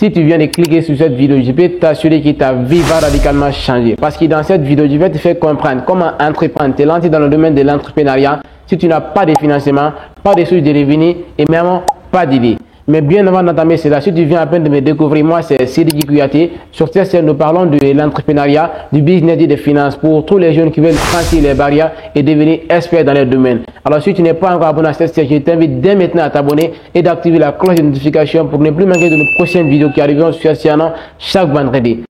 Si tu viens de cliquer sur cette vidéo, je peux t'assurer que ta vie va radicalement changer. Parce que dans cette vidéo, je vais te faire comprendre comment entreprendre, te lancer dans le domaine de l'entrepreneuriat si tu n'as pas de financement, pas de sources de revenus et même pas d'idées. Mais bien avant d'entamer cela, si tu viens à peine de me découvrir, moi c'est Sidiki Kouyaté. Sur cette chaîne, nous parlons de l'entrepreneuriat, du business et des finances pour tous les jeunes qui veulent franchir les barrières et devenir experts dans leur domaine. Alors si tu n'es pas encore abonné à cette chaîne, je t'invite dès maintenant à t'abonner et d'activer la cloche de notification pour ne plus manquer de nos prochaines vidéos qui arriveront sur cette chaîne chaque vendredi.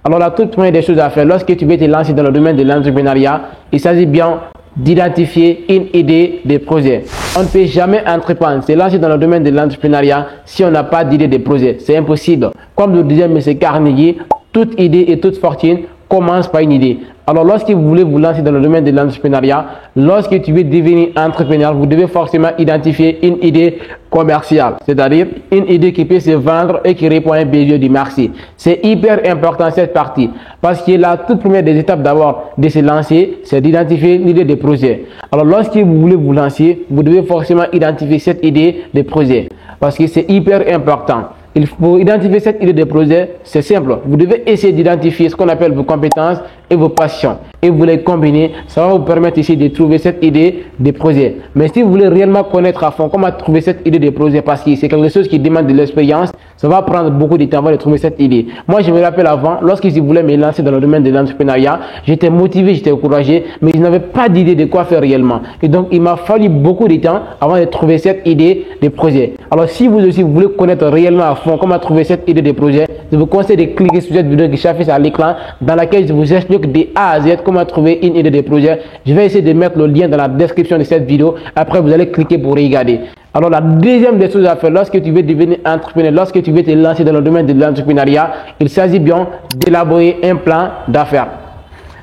Alors la toute première des choses à faire lorsque tu veux te lancer dans le domaine de l'entrepreneuriat, il s'agit bien d'identifier une idée de projet. On ne peut jamais entreprendre, se lancer dans le domaine de l'entrepreneuriat si on n'a pas d'idée de projet. C'est impossible. Comme le disait M. Carnegie, toute idée et toute fortune commence par une idée. Alors lorsque vous voulez vous lancer dans le domaine de l'entrepreneuriat, lorsque tu veux devenir entrepreneur, vous devez forcément identifier une idée commerciale, c'est-à-dire une idée qui peut se vendre et qui répond à un besoin du marché. C'est hyper important cette partie parce que la toute première des étapes d'abord de se lancer, c'est d'identifier l'idée de projet. Alors lorsque vous voulez vous lancer, vous devez forcément identifier cette idée de projet parce que c'est hyper important. Il faut identifier cette idée de projet, c'est simple. Vous devez essayer d'identifier ce qu'on appelle vos compétences et vos passions. Et vous les combiner, ça va vous permettre ici de trouver cette idée de projet. Mais si vous voulez réellement connaître à fond comment trouver cette idée de projet, parce que c'est quelque chose qui demande de l'expérience, ça va prendre beaucoup de temps avant de trouver cette idée. Moi, je me rappelle avant, lorsque je voulais me lancer dans le domaine de l'entrepreneuriat, j'étais motivé, j'étais encouragé, mais je n'avais pas d'idée de quoi faire réellement. Et donc, il m'a fallu beaucoup de temps avant de trouver cette idée de projet. Alors, si vous aussi, vous voulez connaître réellement à fond comment trouver cette idée de projet, je vous conseille de cliquer sur cette vidéo qui s'affiche à l'écran, dans laquelle je vous explique de A à Z comment trouver une idée de projet. Je vais essayer de mettre le lien dans la description de cette vidéo. Après, vous allez cliquer pour regarder. Alors, la deuxième des choses à faire lorsque tu veux devenir entrepreneur, lorsque tu veux te lancer dans le domaine de l'entrepreneuriat, il s'agit bien d'élaborer un plan d'affaires.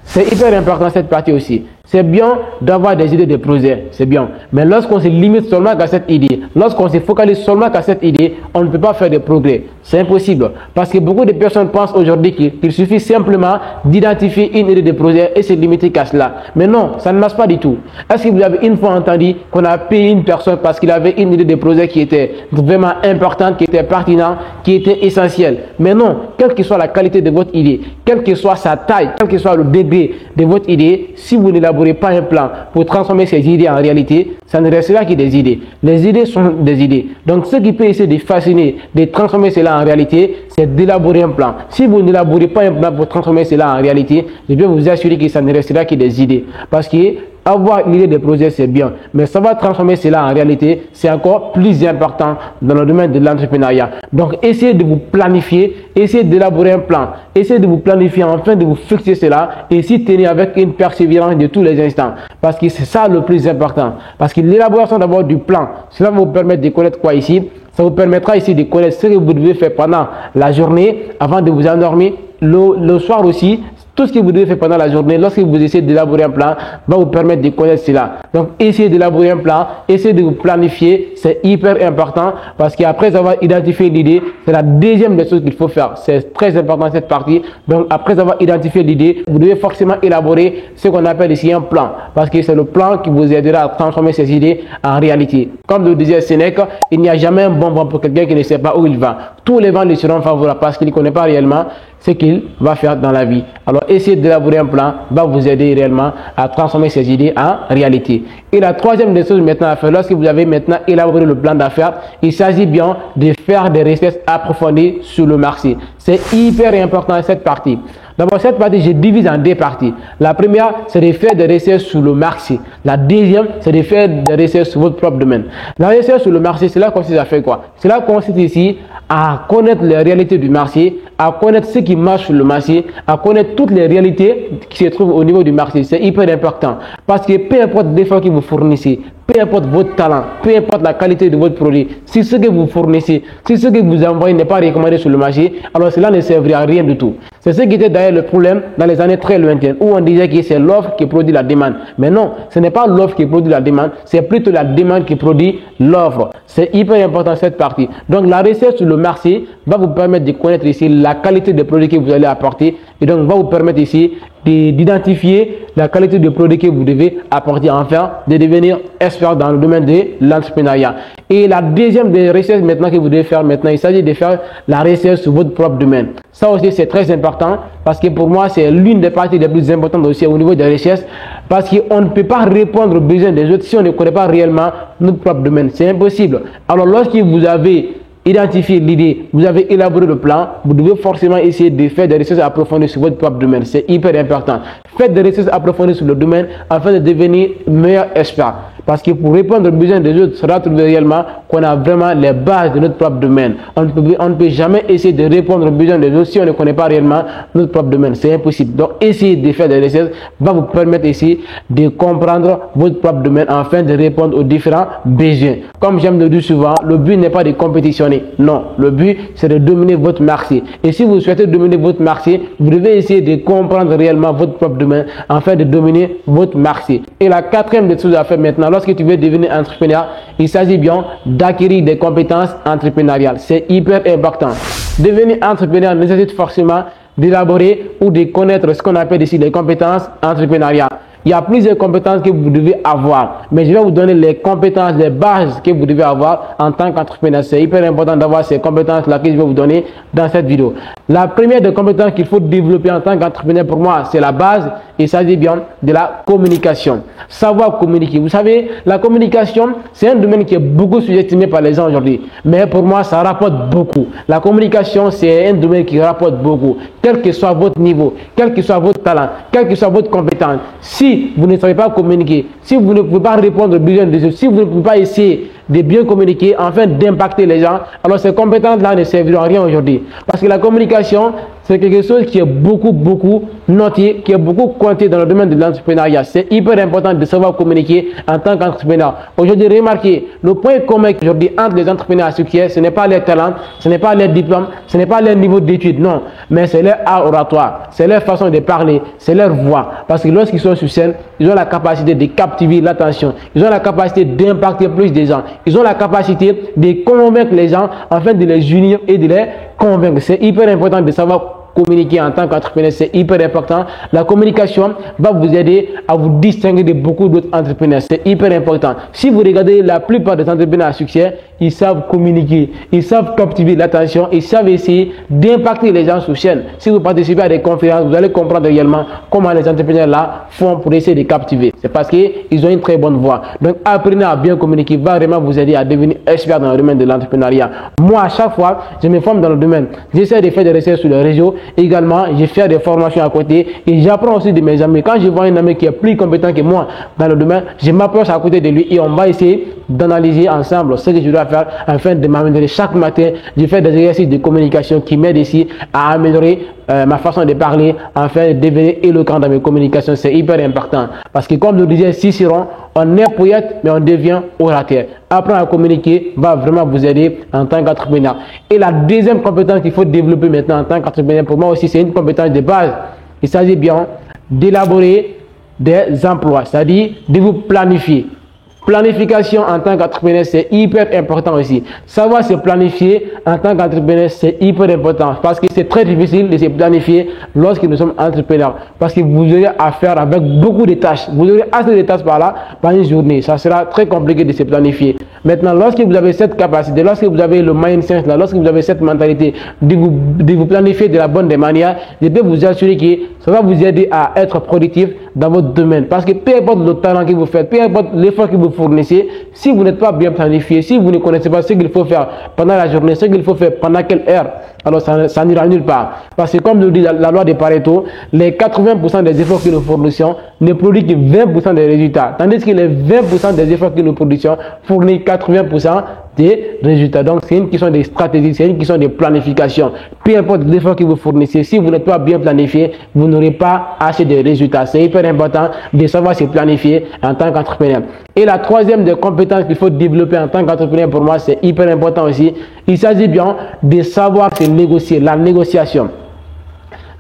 C'est hyper important cette partie aussi. C'est bien d'avoir des idées de projet, c'est bien. Mais lorsqu'on se limite seulement à cette idée, lorsqu'on se focalise seulement à cette idée, on ne peut pas faire de progrès. C'est impossible. Parce que beaucoup de personnes pensent aujourd'hui qu'il suffit simplement d'identifier une idée de projet et se limiter qu'à cela. Mais non, ça ne marche pas du tout. Est-ce que vous avez une fois entendu qu'on a payé une personne parce qu'il avait une idée de projet qui était vraiment importante, qui était pertinente, qui était essentielle? Mais non, quelle que soit la qualité de votre idée, quelle que soit sa taille, quel que soit le degré de votre idée, si vous n'élaborez pas un plan pour transformer ces idées en réalité, ça ne restera que des idées. Les idées sont des idées. Donc ce qui peut essayer de fasciner, de transformer cela en réalité, c'est d'élaborer un plan. Si vous n'élaborez pas un plan pour transformer cela en réalité, je vais vous assurer que ça ne restera que des idées. Parce que avoir l'idée de projet, c'est bien, mais savoir transformer cela en réalité, c'est encore plus important dans le domaine de l'entrepreneuriat. Donc, essayez de vous planifier, essayez d'élaborer un plan, essayez de vous planifier afin de vous fixer cela et s'y tenir avec une persévérance de tous les instants. Parce que c'est ça le plus important. Parce que l'élaboration d'abord du plan, cela va vous permettre de connaître quoi ici. Ça vous permettra ici de connaître ce que vous devez faire pendant la journée avant de vous endormir, le soir aussi. Tout ce que vous devez faire pendant la journée, lorsque vous essayez d'élaborer un plan, va vous permettre de connaître cela. Donc, essayez d'élaborer un plan, essayez de vous planifier, c'est hyper important parce qu'après avoir identifié l'idée, c'est la deuxième des choses qu'il faut faire. C'est très important cette partie. Donc, après avoir identifié l'idée, vous devez forcément élaborer ce qu'on appelle ici un plan parce que c'est le plan qui vous aidera à transformer ces idées en réalité. Comme le disait Sénèque, il n'y a jamais un bon vent pour quelqu'un qui ne sait pas où il va. Tous les vents lui seront favorables parce qu'il ne connaît pas réellement ce qu'il va faire dans la vie. Alors, essayer d'élaborer un plan va vous aider réellement à transformer ces idées en réalité. Et la troisième des choses maintenant à faire, lorsque vous avez maintenant élaboré le plan d'affaires, il s'agit bien de faire des recherches approfondies sur le marché. C'est hyper important cette partie. D'abord, cette partie, je divise en deux parties. La première, c'est de faire des recherches sur le marché. La deuxième, c'est de faire des recherches sur votre propre domaine. La recherche sur le marché, cela consiste à faire quoi? Cela consiste ici à connaître les réalités du marché, à connaître ce qui marche sur le marché, à connaître toutes les réalités qui se trouvent au niveau du marché. C'est hyper important. Parce que peu importe l'effort que vous fournissez, peu importe votre talent, peu importe la qualité de votre produit, si ce que vous fournissez, si ce que vous envoyez n'est pas recommandé sur le marché, alors cela ne servira à rien du tout. C'est ce qui était d'ailleurs le problème dans les années très lointaines, où on disait que c'est l'offre qui produit la demande. Mais non, ce n'est pas l'offre qui produit la demande, c'est plutôt la demande qui produit l'offre. C'est hyper important cette partie. Donc la recherche sur le marché va vous permettre de connaître ici la qualité des produits que vous allez apporter et donc va vous permettre ici d'identifier la qualité de produit que vous devez apporter, enfin de devenir expert dans le domaine de l'entrepreneuriat. Et la deuxième des recherches maintenant que vous devez faire maintenant, il s'agit de faire la recherche sur votre propre domaine. Ça aussi c'est très important parce que pour moi c'est l'une des parties les plus importantes aussi au niveau des recherches parce qu'on ne peut pas répondre aux besoins des autres si on ne connaît pas réellement notre propre domaine. C'est impossible. Alors lorsque vous avez identifié l'idée, vous avez élaboré le plan, vous devez forcément essayer de faire des recherches approfondies sur votre propre domaine. C'est hyper important. Faites des recherches approfondies sur le domaine afin de devenir meilleur expert. Parce que pour répondre aux besoins des autres, cela trouve réellement qu'on a vraiment les bases de notre propre domaine. On ne peut jamais essayer de répondre aux besoins des autres si on ne connaît pas réellement notre propre domaine. C'est impossible. Donc, essayer de faire des recherches va vous permettre ici de comprendre votre propre domaine afin de répondre aux différents besoins. Comme j'aime le dire souvent, le but n'est pas de compétitionner. Non, le but c'est de dominer votre marché. Et si vous souhaitez dominer votre marché, vous devez essayer de comprendre réellement votre propre domaine afin de dominer votre marché. Et la quatrième des choses à faire maintenant, lorsque tu veux devenir entrepreneur, il s'agit bien d'acquérir des compétences entrepreneuriales. C'est hyper important. Devenir entrepreneur nécessite forcément d'élaborer ou de connaître ce qu'on appelle ici les compétences entrepreneuriales. Il y a plusieurs compétences que vous devez avoir, mais je vais vous donner les compétences, les bases que vous devez avoir en tant qu'entrepreneur. C'est hyper important d'avoir ces compétences-là que je vais vous donner dans cette vidéo. La première des compétences qu'il faut développer en tant qu'entrepreneur, pour moi, c'est la base. Il s'agit bien de la communication. Savoir communiquer. Vous savez, la communication, c'est un domaine qui est beaucoup sous-estimé par les gens aujourd'hui. Mais pour moi, ça rapporte beaucoup. La communication, c'est un domaine qui rapporte beaucoup. Quel que soit votre niveau, quel que soit votre talent, quel que soit votre compétence, si vous ne savez pas communiquer, si vous ne pouvez pas répondre aux besoins des autres, si vous ne pouvez pas essayer de bien communiquer afin d'impacter les gens, alors ces compétences-là ne serviront à rien aujourd'hui. Parce que la communication, c'est quelque chose qui est beaucoup noté, qui est beaucoup compté dans le domaine de l'entrepreneuriat. C'est hyper important de savoir communiquer en tant qu'entrepreneur. Aujourd'hui, remarquez, le point commun aujourd'hui entre les entrepreneurs à succès, ce n'est pas leur talent, ce n'est pas leur diplôme, ce n'est pas leur niveau d'études, non, mais c'est leur art oratoire, c'est leur façon de parler, c'est leur voix. Parce que lorsqu'ils sont sur scène, ils ont la capacité de captiver l'attention, ils ont la capacité d'impacter plus de gens, ils ont la capacité de convaincre les gens afin de les unir et de les convaincre. C'est hyper important de savoir communiquer en tant qu'entrepreneur, c'est hyper important. La communication va vous aider à vous distinguer de beaucoup d'autres entrepreneurs. C'est hyper important. Si vous regardez la plupart des entrepreneurs à succès, ils savent communiquer, ils savent captiver l'attention, ils savent essayer d'impacter les gens sur chaîne. Si vous participez à des conférences, vous allez comprendre réellement comment les entrepreneurs là font pour essayer de captiver. C'est parce qu'ils ont une très bonne voix. Donc apprenez à bien communiquer va vraiment vous aider à devenir expert dans le domaine de l'entrepreneuriat. Moi, à chaque fois, je me forme dans le domaine. J'essaie de faire des recherches sur le réseau. Également, je fais des formations à côté et j'apprends aussi de mes amis. Quand je vois un ami qui est plus compétent que moi dans le domaine, je m'approche à côté de lui et on va essayer d'analyser ensemble ce que je dois faire afin de m'améliorer. Chaque matin, je fais des exercices de communication qui m'aident ici à améliorer ma façon de parler afin de devenir éloquent dans mes communications. C'est hyper important parce que comme nous disait Cicéron, on est poète mais on devient orateur. Apprendre à communiquer va vraiment vous aider en tant qu'entrepreneur. Et la deuxième compétence qu'il faut développer maintenant en tant qu'entrepreneur, pour moi aussi c'est une compétence de base. Il s'agit bien d'élaborer des emplois, c'est-à-dire de vous planifier. Planification en tant qu'entrepreneur, c'est hyper important aussi. Savoir se planifier en tant qu'entrepreneur, c'est hyper important parce que c'est très difficile de se planifier lorsque nous sommes entrepreneurs. Parce que vous aurez à faire avec beaucoup de tâches. Vous aurez assez de tâches par là, par une journée. Ça sera très compliqué de se planifier. Maintenant, lorsque vous avez cette capacité, lorsque vous avez le mindset, là, lorsque vous avez cette mentalité de vous planifier de la bonne des manières, je peux vous assurer que ça va vous aider à être productif dans votre domaine. Parce que peu importe le talent que vous faites, peu importe l'effort que vous fournissez, si vous n'êtes pas bien planifié, si vous ne connaissez pas ce qu'il faut faire pendant la journée, ce qu'il faut faire pendant quelle heure, alors ça n'ira nulle part. Parce que comme nous dit la loi de Pareto, les 80% des efforts que nous fournissons ne produisent que 20% des résultats. Tandis que les 20% des efforts que nous produisons fournissent 80% des résultats. Donc c'est une question de stratégie, c'est une question de planification. Peu importe l'effort que vous fournissez, si vous n'êtes pas bien planifié, vous n'aurez pas assez de résultats. C'est hyper important de savoir se planifier en tant qu'entrepreneur. Et la troisième des compétences qu'il faut développer en tant qu'entrepreneur, pour moi, c'est hyper important aussi. Il s'agit bien de savoir se négocier, la négociation.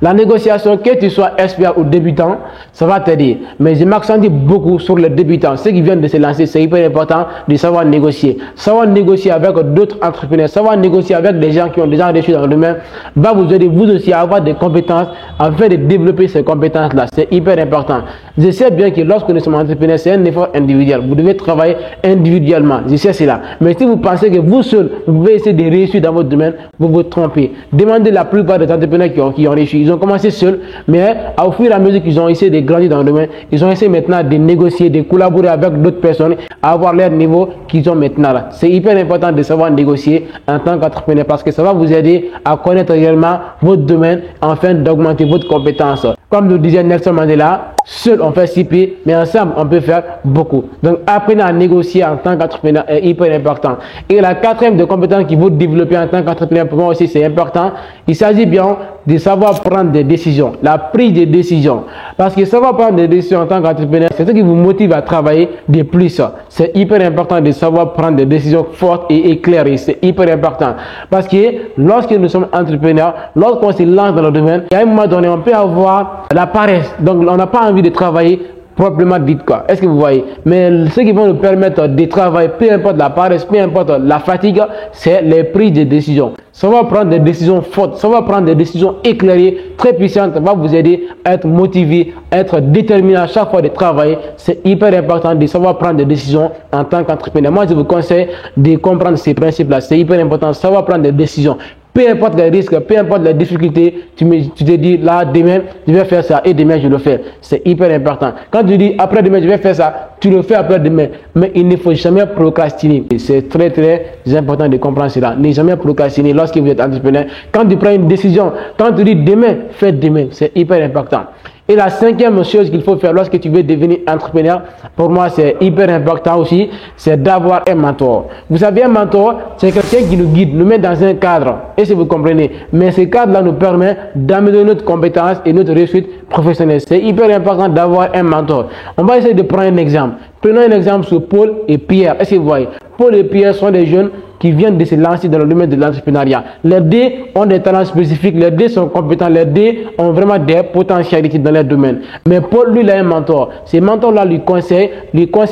La négociation, que tu sois expert ou débutant, ça va t'aider. Mais je m'accentue beaucoup sur les débutants, ceux qui viennent de se lancer. C'est hyper important de savoir négocier. Savoir négocier avec d'autres entrepreneurs, savoir négocier avec des gens qui ont déjà réussi dans le domaine, va vous aider vous aussi à avoir des compétences afin de développer ces compétences-là. C'est hyper important. Je sais bien que lorsque nous sommes entrepreneurs, c'est un effort individuel. Vous devez travailler individuellement. Je sais cela. Mais si vous pensez que vous seul, vous pouvez essayer de réussir dans votre domaine, vous vous trompez. Demandez la plupart des entrepreneurs qui ont réussi. Ils ont commencé seuls, mais au fur et à mesure qu'ils ont essayé de grandir dans le domaine, ils ont essayé maintenant de négocier, de collaborer avec d'autres personnes, à avoir leur niveau qu'ils ont maintenant là. C'est hyper important de savoir négocier en tant qu'entrepreneur parce que ça va vous aider à connaître réellement votre domaine afin d'augmenter votre compétence. Comme nous disait Nelson Mandela, seul on fait si peu, mais ensemble on peut faire beaucoup. Donc apprenez à négocier en tant qu'entrepreneur est hyper important. Et la quatrième de compétence qu'il faut développer en tant qu'entrepreneur, pour moi aussi c'est important, il s'agit bien de savoir prendre des décisions, la prise de décisions. Parce que savoir prendre des décisions en tant qu'entrepreneur, c'est ce qui vous motive à travailler de plus. C'est hyper important de savoir prendre des décisions fortes et éclairées. C'est hyper important. Parce que lorsque nous sommes entrepreneurs, lorsqu'on se lance dans le domaine, à un moment donné, on peut avoir la paresse. Donc, on n'a pas envie de travailler proprement dit quoi. Est-ce que vous voyez? Mais ce qui va nous permettre de travailler, peu importe la paresse, peu importe la fatigue, c'est les prises de décision. Ça va prendre des décisions fortes, ça va prendre des décisions éclairées, très puissantes, ça va vous aider à être motivé, à être déterminé à chaque fois de travailler. C'est hyper important de savoir prendre des décisions en tant qu'entrepreneur. Moi, je vous conseille de comprendre ces principes-là. C'est hyper important de savoir prendre des décisions. Peu importe les risques, peu importe les difficultés, tu te dis là, demain, je vais faire ça et demain, je le fais. C'est hyper important. Quand tu dis après demain, je vais faire ça, tu le fais après demain. Mais il ne faut jamais procrastiner. C'est très, très important de comprendre cela. Ne jamais procrastiner lorsque vous êtes entrepreneur. Quand tu prends une décision, quand tu dis demain, fais demain. C'est hyper important. Et la cinquième chose qu'il faut faire lorsque tu veux devenir entrepreneur, pour moi c'est hyper important aussi, c'est d'avoir un mentor. Vous savez, un mentor, c'est quelqu'un qui nous guide, nous met dans un cadre. Et si vous comprenez, mais ce cadre-là nous permet d'améliorer notre compétence et notre réussite professionnelle. C'est hyper important d'avoir un mentor. On va essayer de prendre un exemple. Prenons un exemple sur Paul et Pierre. Est-ce que vous voyez? Paul et Pierre sont des jeunes qui viennent de se lancer dans le domaine de l'entrepreneuriat. Les deux ont des talents spécifiques, les deux sont compétents, les deux ont vraiment des potentialités dans leur domaine. Mais Paul, lui, il a un mentor. Ces mentors-là lui conseillent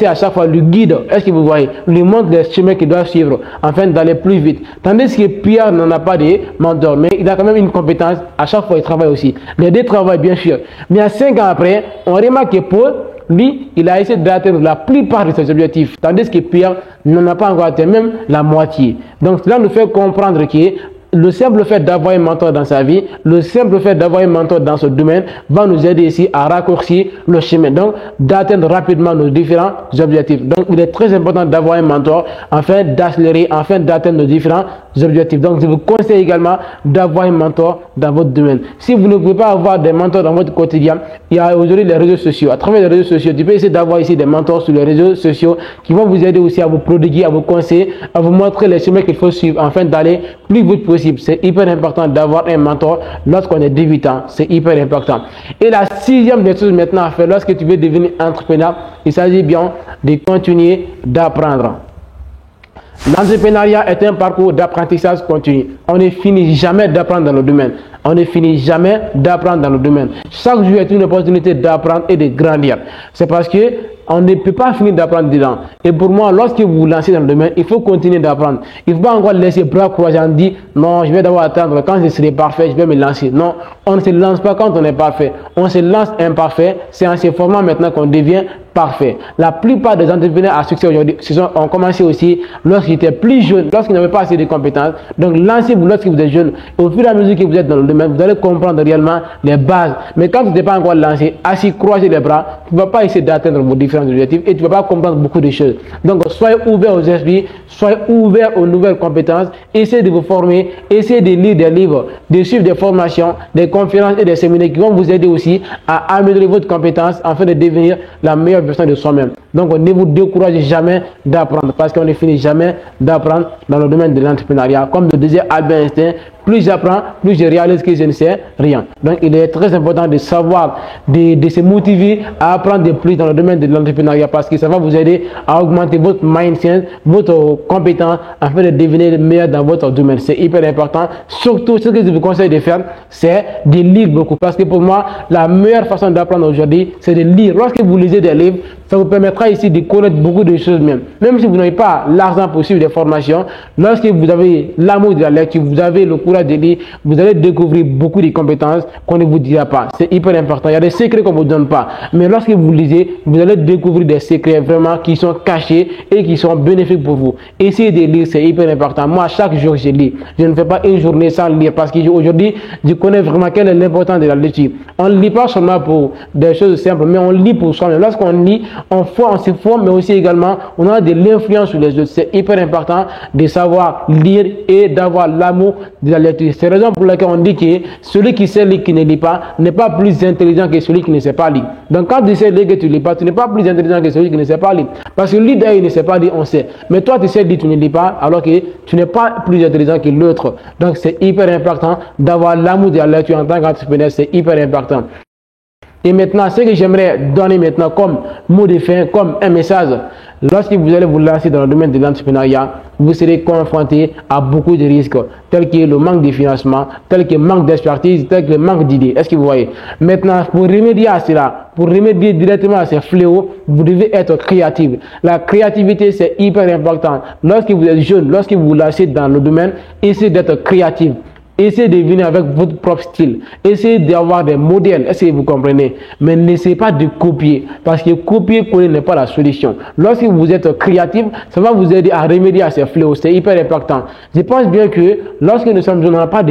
à chaque fois, lui guident. Est-ce que vous voyez? Lui montre les chemins qu'il doit suivre afin d'aller plus vite. Tandis que Pierre n'en a pas de mentor, mais il a quand même une compétence. À chaque fois, il travaille aussi. Les deux travaillent bien sûr. Mais à 5 ans après, on remarque que Paul, lui, il a essayé d'atteindre la plupart de ses objectifs, tandis que Pierre n'en a pas encore atteint même la moitié. Donc cela nous fait comprendre que le simple fait d'avoir un mentor dans sa vie, le simple fait d'avoir un mentor dans ce domaine va nous aider ici à raccourcir le chemin, donc d'atteindre rapidement nos différents objectifs. Donc il est très important d'avoir un mentor afin d'accélérer, afin d'atteindre nos différents objectifs. Donc je vous conseille également d'avoir un mentor dans votre domaine. Si vous ne pouvez pas avoir des mentors dans votre quotidien, il y a aujourd'hui les réseaux sociaux. À travers les réseaux sociaux, tu peux essayer d'avoir ici des mentors sur les réseaux sociaux qui vont vous aider aussi à vous prodiguer, à vous conseiller, à vous montrer les chemins qu'il faut suivre afin d'aller plus vite possible. C'est hyper important d'avoir un mentor lorsqu'on est débutant. C'est hyper important. Et la sixième des choses maintenant à faire lorsque tu veux devenir entrepreneur, il s'agit bien de continuer d'apprendre. L'entrepreneuriat est un parcours d'apprentissage continu. On ne finit jamais d'apprendre dans le domaine. On ne finit jamais d'apprendre dans le domaine. Chaque jour est une opportunité d'apprendre et de grandir. C'est parce que on ne peut pas finir d'apprendre dedans. Et pour moi, lorsque vous vous lancez dans le domaine, il faut continuer d'apprendre. Il ne faut pas encore laisser bras croisés en disant non, je vais d'abord attendre. Quand je serai parfait, je vais me lancer. Non, on ne se lance pas quand on est parfait. On se lance imparfait. C'est en se formant maintenant qu'on devient parfait. La plupart des entrepreneurs à succès aujourd'hui ont commencé aussi lorsqu'ils étaient plus jeunes, lorsqu'ils n'avaient pas assez de compétences. Donc lancez-vous lorsque vous êtes jeune. Au fur et à mesure que vous êtes dans le domaine, vous allez comprendre réellement les bases. Mais quand vous n'êtes pas encore lancé, assis, croisez les bras, tu ne vas pas essayer d'atteindre vos différents objectifs et tu ne vas pas comprendre beaucoup de choses. Donc soyez ouverts aux esprits, soyez ouverts aux nouvelles compétences, essayez de vous former, essayez de lire des livres, de suivre des formations, des conférences et des séminaires qui vont vous aider aussi à améliorer votre compétence afin de devenir la meilleure version de soi-même. Donc ne vous découragez jamais d'apprendre parce qu'on ne finit jamais d'apprendre dans le domaine de l'entrepreneuriat. Comme le disait Albert Einstein, plus j'apprends, plus je réalise que je ne sais rien. Donc il est très important de savoir, de se motiver à apprendre de plus dans le domaine de l'entrepreneuriat parce que ça va vous aider à augmenter votre mindset, votre compétence afin de devenir le meilleur dans votre domaine. C'est hyper important. Surtout, ce que je vous conseille de faire, c'est de lire beaucoup parce que pour moi, la meilleure façon d'apprendre aujourd'hui, c'est de lire. Lorsque vous lisez des livres, ça vous permettra ici de connaître beaucoup de choses même. Même si vous n'avez pas l'argent pour suivre des formations, lorsque vous avez l'amour de la lecture, vous avez le courage de lire, vous allez découvrir beaucoup de compétences qu'on ne vous dira pas. C'est hyper important. Il y a des secrets qu'on ne vous donne pas. Mais lorsque vous lisez, vous allez découvrir des secrets vraiment qui sont cachés et qui sont bénéfiques pour vous. Essayez de lire, c'est hyper important. Moi, chaque jour, je lis. Je ne fais pas une journée sans lire parce qu'aujourd'hui, je connais vraiment quelle est l'importance de la lecture. On ne lit pas seulement pour des choses simples, mais on lit pour soi-même. Lorsqu'on lit, on se forme, mais aussi également, on a de l'influence sur les autres. C'est hyper important de savoir lire et d'avoir l'amour de la lecture. C'est la raison pour laquelle on dit que celui qui sait lire, qui ne lit pas, n'est pas plus intelligent que celui qui ne sait pas lire. Donc quand tu sais lire que tu ne lis pas, tu n'es pas plus intelligent que celui qui ne sait pas lire. Parce que lui d'ailleurs, il ne sait pas lire, on sait. Mais toi, tu sais lire, tu ne lis pas, alors que tu n'es pas plus intelligent que l'autre. Donc c'est hyper important d'avoir l'amour de la lecture en tant qu'entrepreneur, c'est hyper important. Et maintenant, ce que j'aimerais donner maintenant comme mot de fin, comme un message, lorsque vous allez vous lancer dans le domaine de l'entrepreneuriat, vous serez confronté à beaucoup de risques, tels que le manque de financement, tel que le manque d'expertise, tel que le manque d'idées. Est-ce que vous voyez? Maintenant, pour remédier à cela, pour remédier directement à ces fléaux, vous devez être créatif. La créativité, c'est hyper important. Lorsque vous êtes jeune, lorsque vous vous lancez dans le domaine, essayez d'être créatif. Essayez de venir avec votre propre style. Essayez d'avoir des modèles. Est-ce que vous comprenez? Mais n'essayez pas de copier. Parce que copier-coller n'est pas la solution. Lorsque vous êtes créatif, ça va vous aider à remédier à ces fléaux. C'est hyper important. Je pense bien que lorsque nous sommes jeunes, on n'a pas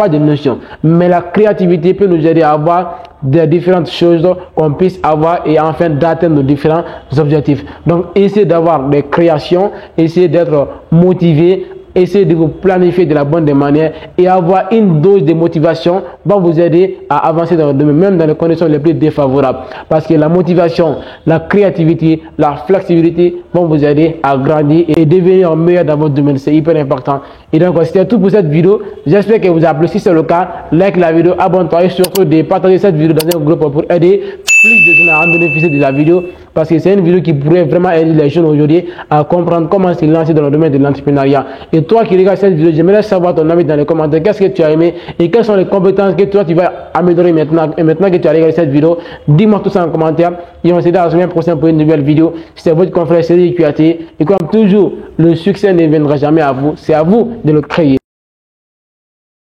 de notion. Mais la créativité peut nous aider à avoir des différentes choses qu'on puisse avoir et enfin d'atteindre nos différents objectifs. Donc, essayez d'avoir des créations. Essayez d'être motivé. Essayez de vous planifier de la bonne des manières et avoir une dose de motivation va vous aider à avancer dans le domaine, même dans les conditions les plus défavorables. Parce que la motivation, la créativité, la flexibilité vont vous aider à grandir et devenir meilleur dans votre domaine. C'est hyper important. Et donc, c'était tout pour cette vidéo. J'espère que vous avez apprécié. Si c'est le cas, like la vidéo, abonne-toi et surtout de partager cette vidéo dans un groupe pour aider plus de gens à en bénéficier de la vidéo. Parce que c'est une vidéo qui pourrait vraiment aider les jeunes aujourd'hui à comprendre comment se lancer dans le domaine de l'entrepreneuriat. Et toi qui regardes cette vidéo, j'aimerais savoir ton avis dans les commentaires. Qu'est-ce que tu as aimé et quelles sont les compétences que toi tu vas améliorer maintenant. Et maintenant que tu as regardé cette vidéo, dis-moi tout ça en commentaire. Et on se dit à la semaine prochaine pour une nouvelle vidéo. C'est votre confrère Cédric QAT. Et comme toujours, le succès ne viendra jamais à vous. C'est à vous de le créer.